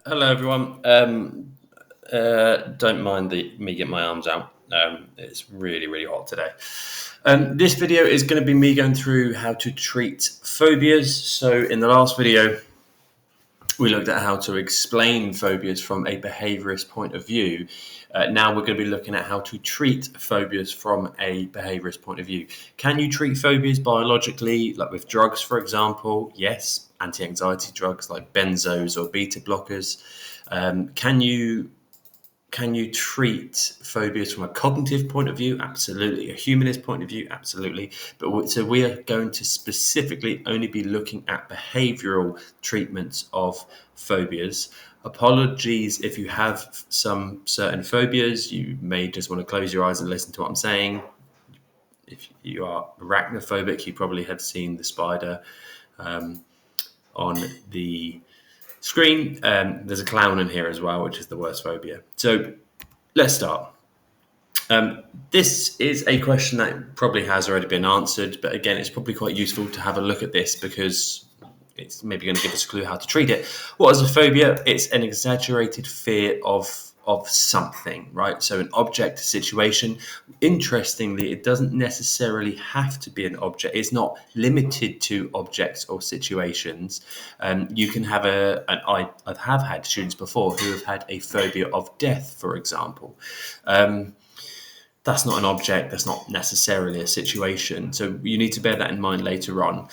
Hello, everyone. Don't mind me getting my arms out. It's really, really hot today. This video is going to be me going through how to treat phobias. So in the last video, we looked at how to explain phobias from a behaviourist point of view. Now we're going to be looking at how to treat phobias from a behaviourist point of view. Can you treat phobias biologically, like with drugs, for example? Yes, anti-anxiety drugs like benzos or beta blockers. Can you treat phobias from a cognitive point of view? Absolutely. A humanist point of view? Absolutely. So we are going to specifically only be looking at behavioral treatments of phobias. Apologies if you have some certain phobias. You may just want to close your eyes and listen to what I'm saying. If you are arachnophobic, you probably have seen the spider on the screen. There's a clown in here as well, which is the worst phobia. So let's start. This is a question that probably has already been answered, but again, it's probably quite useful to have a look at this because it's maybe going to give us a clue how to treat it. What is a phobia? It's an exaggerated fear of something, right? So an object, situation. Interestingly, it doesn't necessarily have to be an object. It's not limited to objects or situations. You can have I have had students before who have had a phobia of death, for example. That's not an object. That's not necessarily a situation. So you need to bear that in mind later on.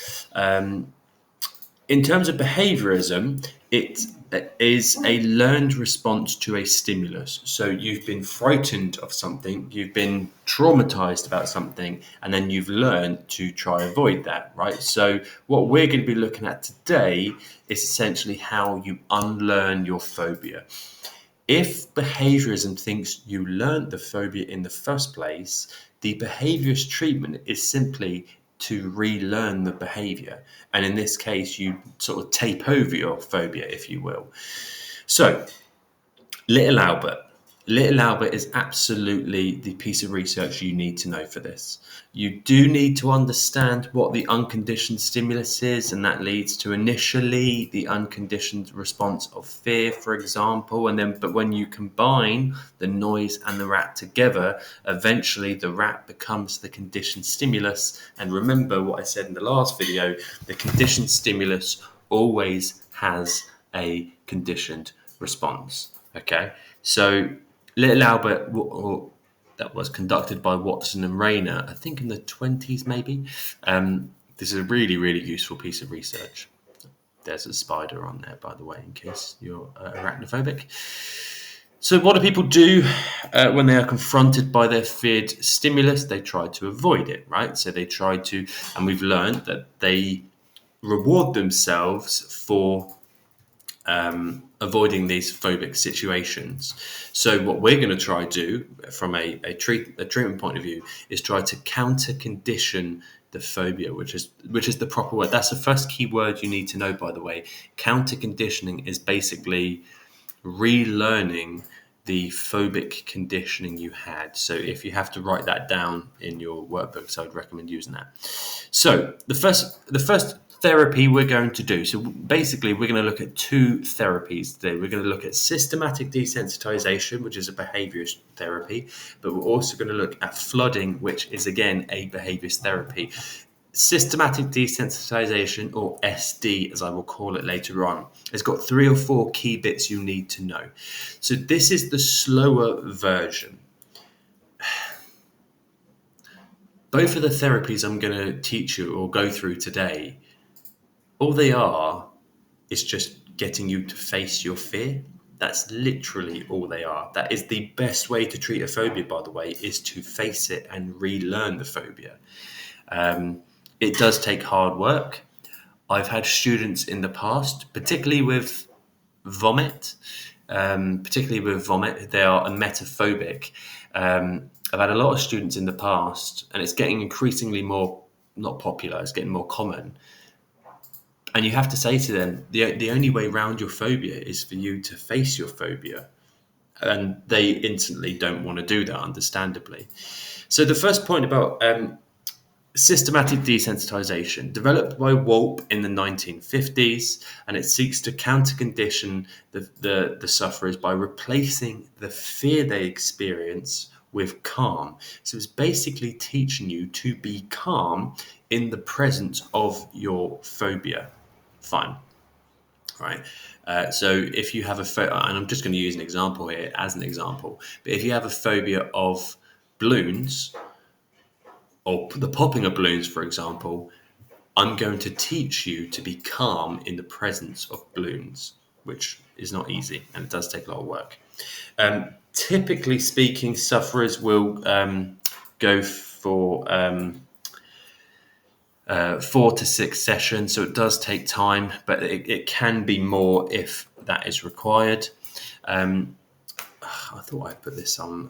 In terms of behaviorism, it is a learned response to a stimulus. So you've been frightened of something, you've been traumatized about something, and then you've learned to try avoid that, right? So what we're going to be looking at today is essentially how you unlearn your phobia. If behaviorism thinks you learned the phobia in the first place, the behaviorist treatment is simply to relearn the behavior. And in this case, you sort of tape over your phobia, if you will. So, Little Albert. Little Albert is absolutely the piece of research you need to know for this. You do need to understand what the unconditioned stimulus is, and that leads to initially the unconditioned response of fear, for example, but when you combine the noise and the rat together, eventually the rat becomes the conditioned stimulus. And remember what I said in the last video, the conditioned stimulus always has a conditioned response. Okay, so Little Albert, that was conducted by Watson and Rayner, I think in the 20s maybe. This is a really, really useful piece of research. There's a spider on there, by the way, in case you're arachnophobic. So what do people do when they are confronted by their feared stimulus? They try to avoid it, right? So they try to, and we've learned that they reward themselves for avoiding these phobic situations. So what we're going to try to do from a treatment point of view is try to counter condition the phobia, which is the proper word. That's the first key word you need to know, by the way. Counter conditioning is basically relearning the phobic conditioning you had. So if you have to write that down in your workbooks, I would recommend using that. So the first therapy we're going to do. So basically, we're going to look at two therapies today. We're going to look at systematic desensitization, which is a behaviorist therapy, but we're also going to look at flooding, which is again a behaviorist therapy. Systematic desensitization, or SD as I will call it later on, has got 3 or 4 key bits you need to know. So this is the slower version. Both of the therapies I'm going to teach you or go through today, all they are is just getting you to face your fear. That's literally all they are. That is the best way to treat a phobia, by the way, is to face it and relearn the phobia. It does take hard work. I've had students in the past, particularly with vomit, they are emetophobic. I've had a lot of students in the past, and it's getting increasingly more, not popular, it's getting more common. And you have to say to them, the only way around your phobia is for you to face your phobia. And they instantly don't want to do that, understandably. So the first point about Systematic desensitization, developed by Wolpe in the 1950s, and it seeks to counter-condition the sufferers by replacing the fear they experience with calm. So it's basically teaching you to be calm in the presence of your phobia. Fine. Right. So if you have and I'm just going to use an example here as an example, but if you have a phobia of balloons, or the popping of balloons, for example, I'm going to teach you to be calm in the presence of balloons, which is not easy and it does take a lot of work. Typically speaking, sufferers will go for 4 to 6 sessions, so it does take time, but it can be more if that is required. I thought I'd put this on.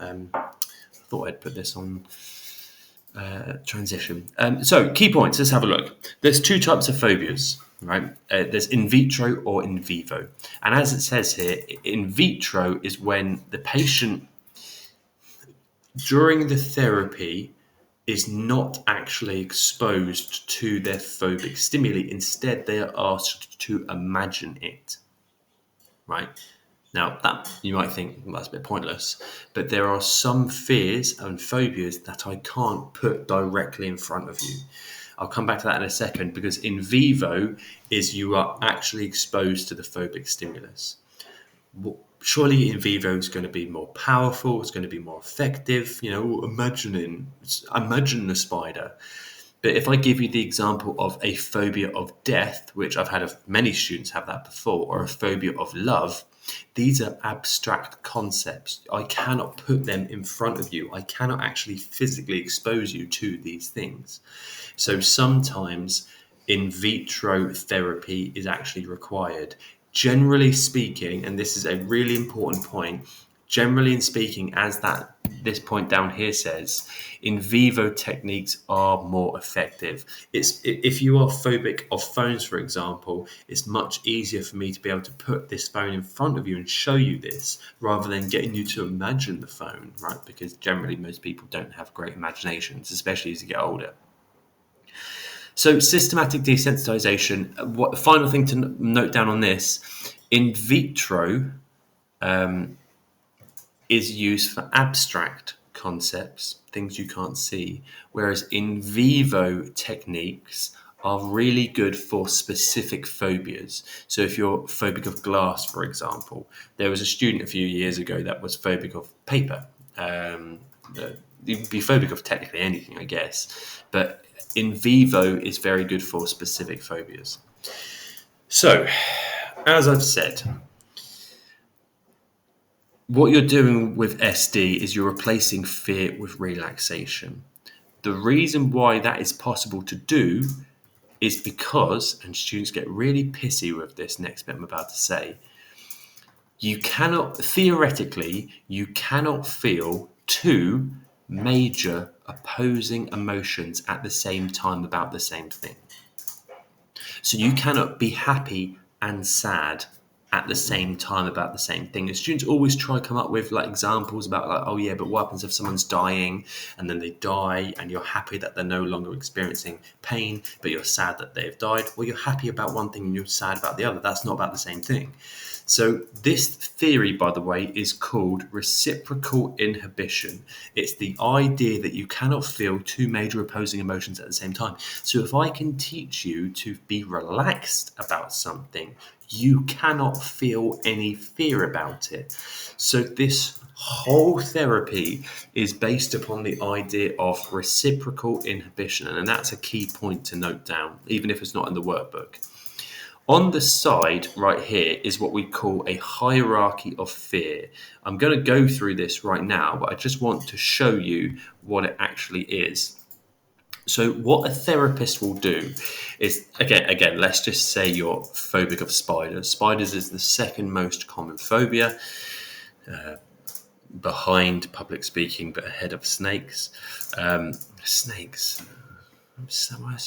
Transition. So key points. Let's have a look. There's 2 types of phobias, right? There's in vitro or in vivo, and as it says here, in vitro is when the patient during the therapy is not actually exposed to their phobic stimuli. Instead, they are asked to imagine it, right? Now, that you might think, well, that's a bit pointless, but there are some fears and phobias that I can't put directly in front of you. I'll come back to that in a second, because in vivo is you are actually exposed to the phobic stimulus. Surely in vivo is going to be more powerful, it's going to be more effective. Imagine a spider. But if I give you the example of a phobia of death, which I've had many students have that before, or a phobia of love, these are abstract concepts. I cannot put them in front of you. I cannot actually physically expose you to these things. So sometimes in vitro therapy is actually required. Generally speaking, and this is a really important point, generally speaking, as this point down here says, in vivo techniques are more effective. If you are phobic of phones, for example, it's much easier for me to be able to put this phone in front of you and show you this, rather than getting you to imagine the phone, right? Because generally most people don't have great imaginations, especially as you get older. So systematic desensitization, what final thing to note down on this, in vitro is used for abstract concepts, things you can't see, whereas in vivo techniques are really good for specific phobias. So if you're phobic of glass, for example, there was a student a few years ago that was phobic of paper. You'd be phobic of technically anything, I guess, but in vivo is very good for specific phobias. So, as I've said, what you're doing with SD is you're replacing fear with relaxation. The reason why that is possible to do is because, and students get really pissy with this next bit I'm about to say, theoretically, you cannot feel 2 major opposing emotions at the same time about the same thing. So you cannot be happy and sad at the same time about the same thing. And students always try to come up with examples about oh yeah, but what happens if someone's dying and then they die and you're happy that they're no longer experiencing pain, but you're sad that they've died? Well, you're happy about one thing and you're sad about the other. That's not about the same thing. So this theory, by the way, is called reciprocal inhibition. It's the idea that you cannot feel 2 major opposing emotions at the same time. So if I can teach you to be relaxed about something, you cannot feel any fear about it. So this whole therapy is based upon the idea of reciprocal inhibition, and that's a key point to note down, even if it's not in the workbook. On the side right here is what we call a hierarchy of fear. I'm going to go through this right now, but I just want to show you what it actually is. So what a therapist will do is, again, let's just say you're phobic of spiders. Spiders is the second most common phobia, behind public speaking, but ahead of snakes. Snakes. Why are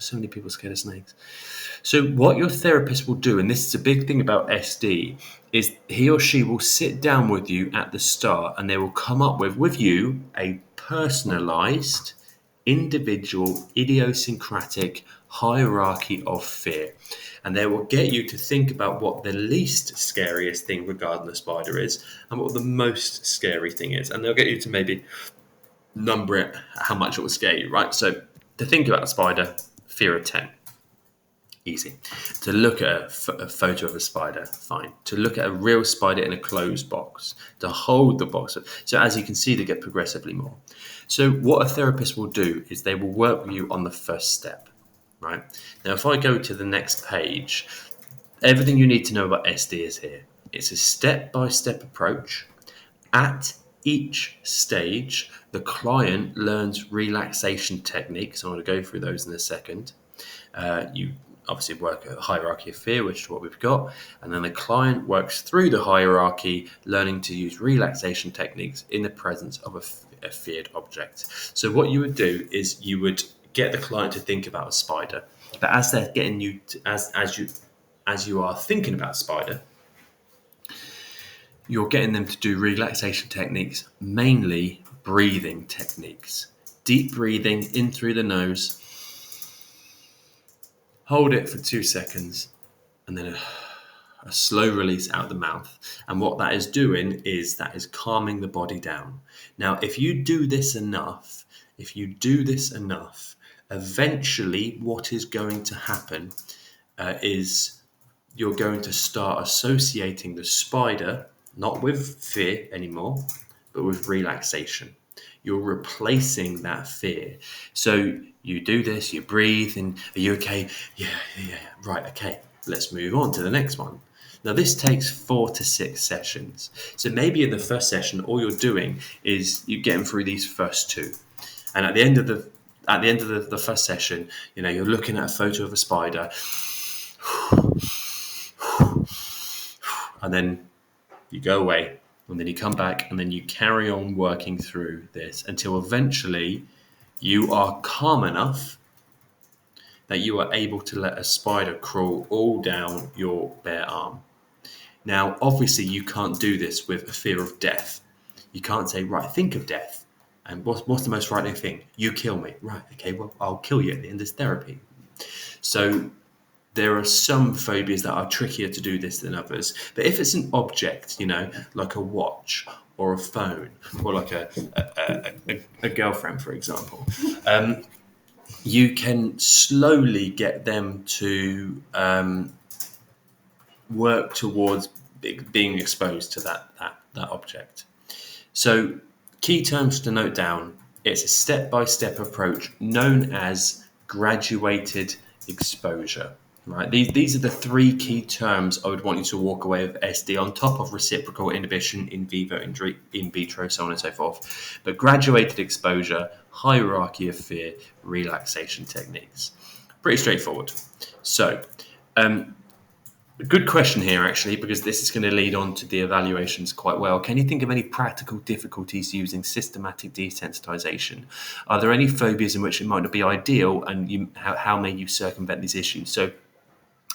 so many people scared of snakes? So what your therapist will do, and this is a big thing about SD, is he or she will sit down with you at the start and they will come up with you a personalised individual, idiosyncratic hierarchy of fear. And they will get you to think about what the least scariest thing regarding the spider is and what the most scary thing is. And they'll get you to maybe number it, how much it will scare you, right? So to think about a spider, fear of 10. Easy. To look at a photo of a spider, fine. To look at a real spider in a closed box, to hold the box. So as you can see, they get progressively more. So what a therapist will do is they will work with you on the first step, right? Now, if I go to the next page, everything you need to know about SD is here. It's a step-by-step approach. At each stage, the client learns relaxation techniques. I'm going to go through those in a second. You obviously work at a hierarchy of fear, which is what we've got, and then the client works through the hierarchy, learning to use relaxation techniques in the presence of a feared object. So what you would do is you would get the client to think about a spider, but as they're getting you to, as you are thinking about a spider, you're getting them to do relaxation techniques, mainly breathing techniques. Deep breathing in through the nose. Hold it for 2 seconds, and then a slow release out the mouth. And what that is doing is that is calming the body down. Now, if you do this enough, eventually what is going to happen is you're going to start associating the spider, not with fear anymore, but with relaxation. You're replacing that fear. So you do this, you breathe, and are you okay? Yeah. Right, okay. Let's move on to the next one. Now, this takes 4 to 6 sessions. So maybe in the first session, all you're doing is you're getting through these first 2. And at the end of the first session, you're looking at a photo of a spider, and then you go away, and then you come back, and then you carry on working through this until eventually you are calm enough that you are able to let a spider crawl all down your bare arm. Now, obviously, you can't do this with a fear of death. You can't say, right, think of death. And what's the most frightening thing? You kill me. Right, okay, well, I'll kill you at the end of this therapy. So there are some phobias that are trickier to do this than others. But if it's an object, like a watch or a phone or like a girlfriend, for example, you can slowly get them to work towards being exposed to that object. So key terms to note down, it's a step-by-step approach known as graduated exposure. Right, these are the 3 key terms I would want you to walk away with SD on top of reciprocal inhibition, in vivo, in vitro, so on and so forth. But graduated exposure, hierarchy of fear, relaxation techniques. Pretty straightforward. So, good question here, actually, because this is going to lead on to the evaluations quite well. Can you think of any practical difficulties using systematic desensitization? Are there any phobias in which it might not be ideal, and how may you circumvent these issues? So,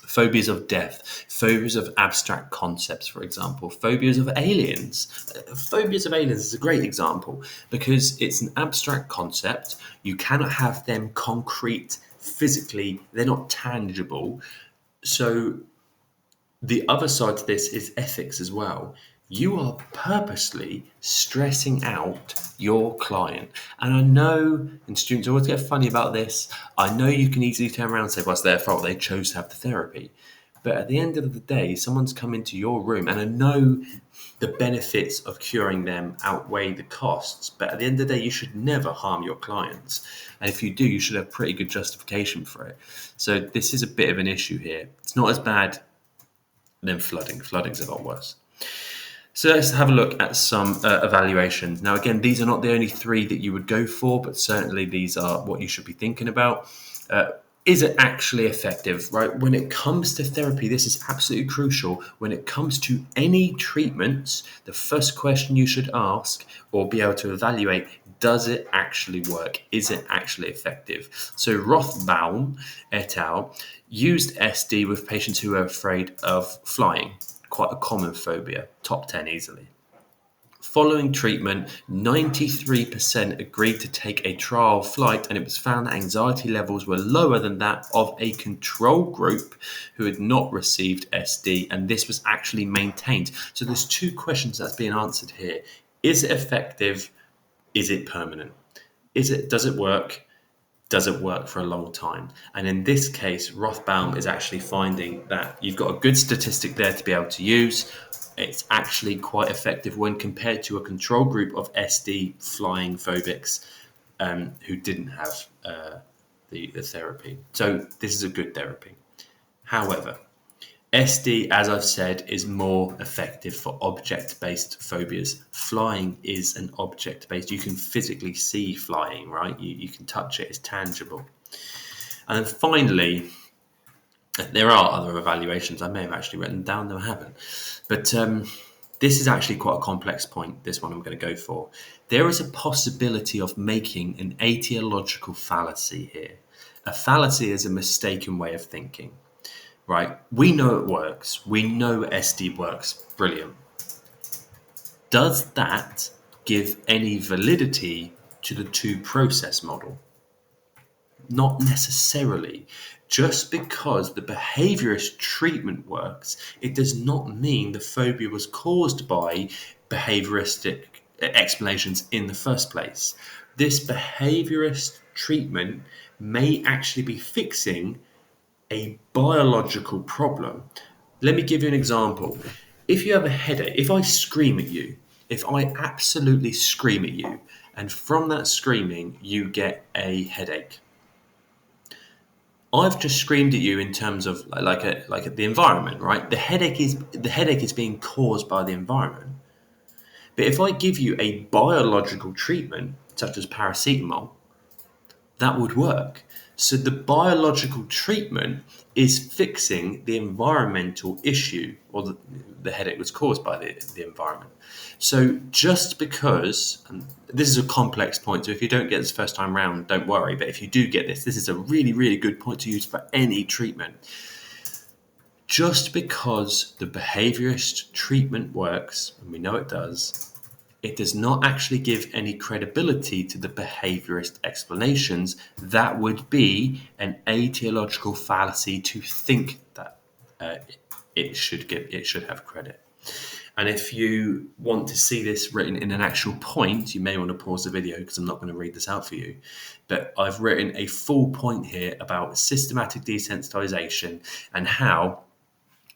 phobias of death, phobias of abstract concepts, for example, phobias of aliens. Phobias of aliens is a great example because it's an abstract concept. You cannot have them concrete physically. They're not tangible. So the other side to this is ethics as well. You are purposely stressing out your client. And I know, and students always get funny about this, I know you can easily turn around and say, well, it's their fault, they chose to have the therapy. But at the end of the day, someone's come into your room, and I know the benefits of curing them outweigh the costs. But at the end of the day, you should never harm your clients. And if you do, you should have pretty good justification for it. So this is a bit of an issue here. It's not as bad than flooding. Flooding's a lot worse. So let's have a look at some evaluations. Now, again, these are not the only 3 that you would go for, but certainly these are what you should be thinking about. Is it actually effective, right? When it comes to therapy, this is absolutely crucial. When it comes to any treatments, the first question you should ask or be able to evaluate, does it actually work? Is it actually effective? So Rothbaum et al. Used SD with patients who are afraid of flying. Quite a common phobia, top 10 easily. Following treatment, 93% agreed to take a trial flight, and it was found that anxiety levels were lower than that of a control group who had not received SD, and this was actually maintained. So there's two questions that's being answered here. Is it effective? Is it permanent? Does it work? Does it work for a long time? And in this case, Rothbaum is actually finding that you've got a good statistic there to be able to use. It's actually quite effective when compared to a control group of SD flying phobics who didn't have the therapy. So this is a good therapy. However, SD, as I've said, is more effective for object-based phobias. Flying is an object-based. You can physically see flying, right? You can touch it. It's tangible. And then finally, there are other evaluations. I may have actually written down, no, I haven't. But this is actually quite a complex point, this one I'm going to go for. There is a possibility of making an etiological fallacy here. A fallacy is a mistaken way of thinking. Right, we know it works. We know SD works. Brilliant. Does that give any validity to the two-process model? Not necessarily. Just because the behaviourist treatment works, it does not mean the phobia was caused by behaviouristic explanations in the first place. This behaviourist treatment may actually be fixing a biological problem. Let me give you an example. If you have a headache, if I scream at you, if I absolutely scream at you, and from that screaming you get a headache, I've just screamed at you in terms of like the environment, right? The headache is being caused by the environment. But if I give you a biological treatment such as paracetamol, that would work. So the biological treatment is fixing the environmental issue, or the headache was caused by the environment. So just because, and this is a complex point, so if you don't get this first time round, don't worry. But if you do get this is a really, really good point to use for any treatment. Just because the behaviourist treatment works, and we know it does not actually give any credibility to the behaviourist explanations. That would be an etiological fallacy to think that it should have credit. And if you want to see this written in an actual point, you may want to pause the video because I'm not going to read this out for you. But I've written a full point here about systematic desensitisation and how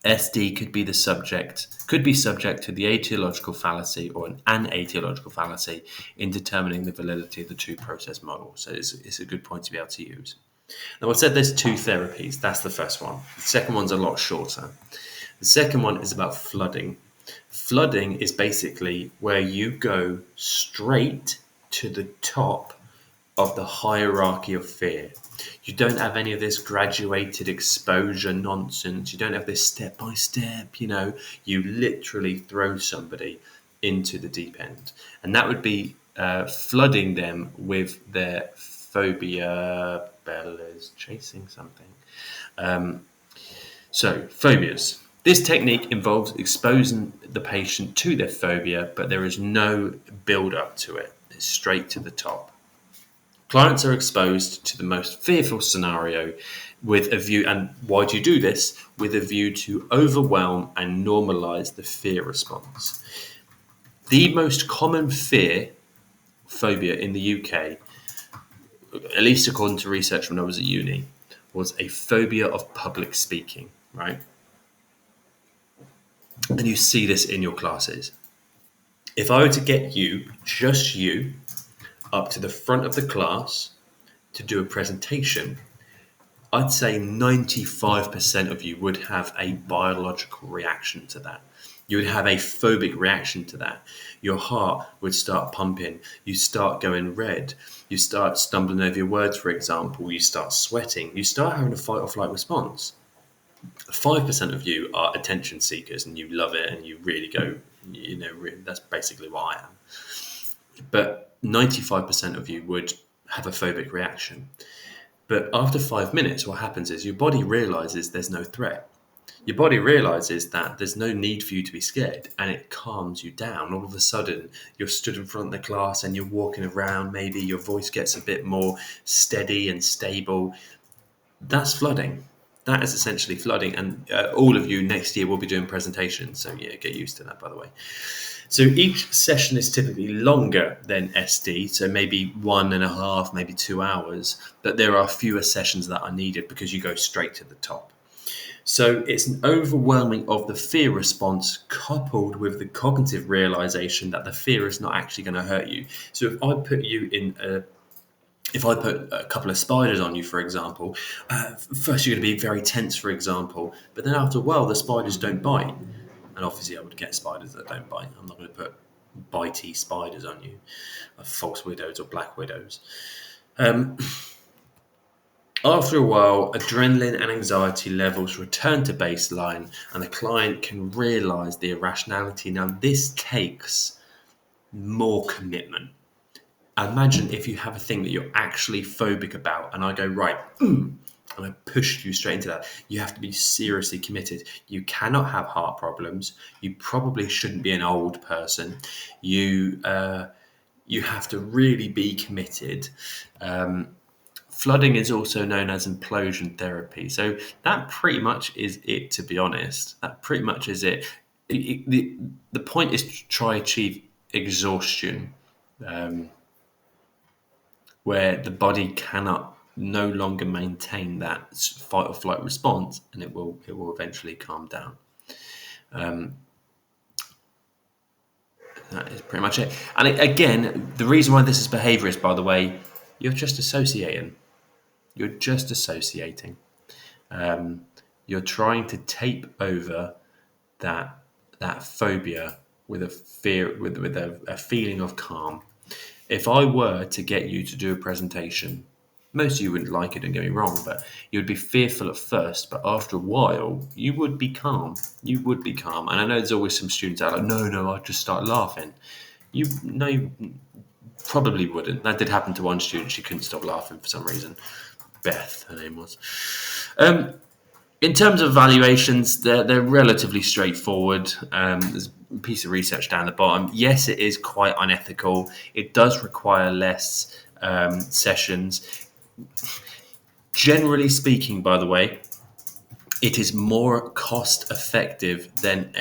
SD could be subject to the etiological fallacy or an etiological fallacy in determining the validity of the two-process model. So it's a good point to be able to use. Now, I said there's two therapies. That's the first one. The second one's a lot shorter. The second one is about flooding. Flooding is basically where you go straight to the top of the hierarchy of fear. You don't have any of this graduated exposure nonsense. You don't have this step by step, you literally throw somebody into the deep end. And that would be flooding them with their phobia. Belle is chasing something. So, phobias. This technique involves exposing the patient to their phobia, but there is no build-up to it. It's straight to the top. Clients are exposed to the most fearful scenario with a view, and why do you do this? With a view to overwhelm and normalize the fear response. The most common phobia in the UK, at least according to research when I was at uni, was a phobia of public speaking, right? And you see this in your classes. If I were to get just you, up to the front of the class to do a presentation, I'd say 95% of you would have a biological reaction to that. You would have a phobic reaction to that. Your heart would start pumping. You start going red. You start stumbling over your words, for example. You start sweating. You start having a fight or flight response. 5% of you are attention seekers and you love it and you really go, that's basically what I am. But 95% of you would have a phobic reaction. But after 5 minutes, what happens is your body realizes there's no threat. Your body realizes that there's no need for you to be scared, and it calms you down. All of a sudden, you're stood in front of the class and you're walking around. Maybe your voice gets a bit more steady and stable. That's flooding. That is essentially flooding, and all of you next year will be doing presentations. So yeah, get used to that, by the way. So each session is typically longer than SD, so maybe 1.5, maybe 2 hours, but there are fewer sessions that are needed because you go straight to the top. So it's an overwhelming of the fear response coupled with the cognitive realization that the fear is not actually going to hurt you. So if I put a couple of spiders on you, for example, first you're going to be very tense, for example, but then after a while the spiders don't bite. And obviously I would get spiders that don't bite. I'm not going to put bitey spiders on you, false widows or black widows. After a while, adrenaline and anxiety levels return to baseline and the client can realize the irrationality. Now, this takes more commitment. Imagine if you have a thing that you're actually phobic about and I go, right, and I pushed you straight into that. You have to be seriously committed. You cannot have heart problems. You probably shouldn't be an old person. You have to really be committed. Flooding is also known as implosion therapy. So that pretty much is it, to be honest. That pretty much is it. The point is to try achieve exhaustion, where the body cannot no longer maintain that fight or flight response, and it will eventually calm down. That is pretty much it. And again, the reason why this is behaviourist, by the way, you're just associating. You're just associating. You're trying to tape over that phobia with a fear, with a feeling of calm. If I were to get you to do a presentation, most of you wouldn't like it, don't get me wrong, but you would be fearful at first, but after a while, you would be calm. You would be calm. And I know there's always some students out like, no, I'd just start laughing. You probably wouldn't. That did happen to one student. She couldn't stop laughing for some reason. Beth, her name was. In terms of evaluations, they're relatively straightforward. There's a piece of research down the bottom. Yes, it is quite unethical. It does require less sessions. Generally speaking, by the way, it is more cost effective than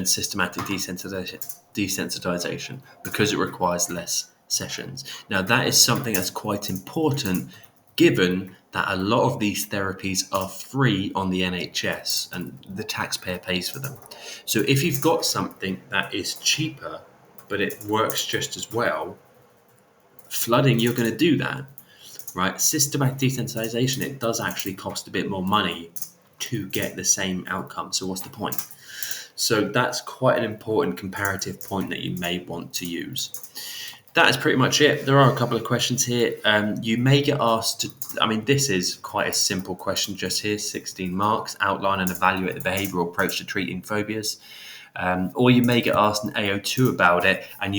systematic desensitization because it requires less sessions. Now, that is something that's quite important given that a lot of these therapies are free on the NHS and the taxpayer pays for them. So if you've got something that is cheaper, but it works just as well, flooding, you're going to do that, right? Systematic desensitization, it does actually cost a bit more money to get the same outcome. So what's the point? So that's quite an important comparative point that you may want to use. That is pretty much it. There are a couple of questions here. You may get asked to, this is quite a simple question just here, 16 marks, outline and evaluate the behavioural approach to treating phobias. Or you may get asked an AO2 about it, and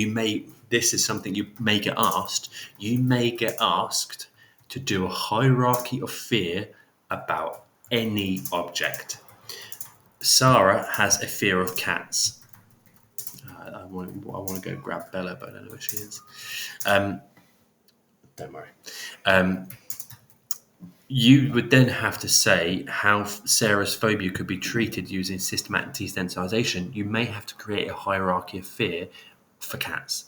this is something you may get asked. You may get asked to do a hierarchy of fear about any object. Sarah has a fear of cats. I want to go grab Bella, but I don't know where she is. Don't worry. You would then have to say how Sarah's phobia could be treated using systematic desensitization. You may have to create a hierarchy of fear for cats.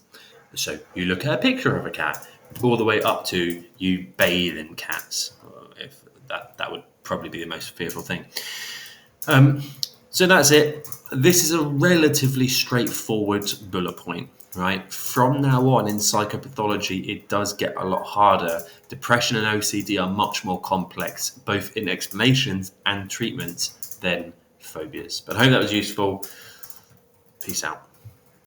So you look at a picture of a cat, all the way up to you bathe in cats. If that would probably be the most fearful thing. So that's it. This is a relatively straightforward bullet point, right? From now on in psychopathology, it does get a lot harder. Depression and OCD are much more complex, both in explanations and treatments than phobias. But I hope that was useful. Peace out.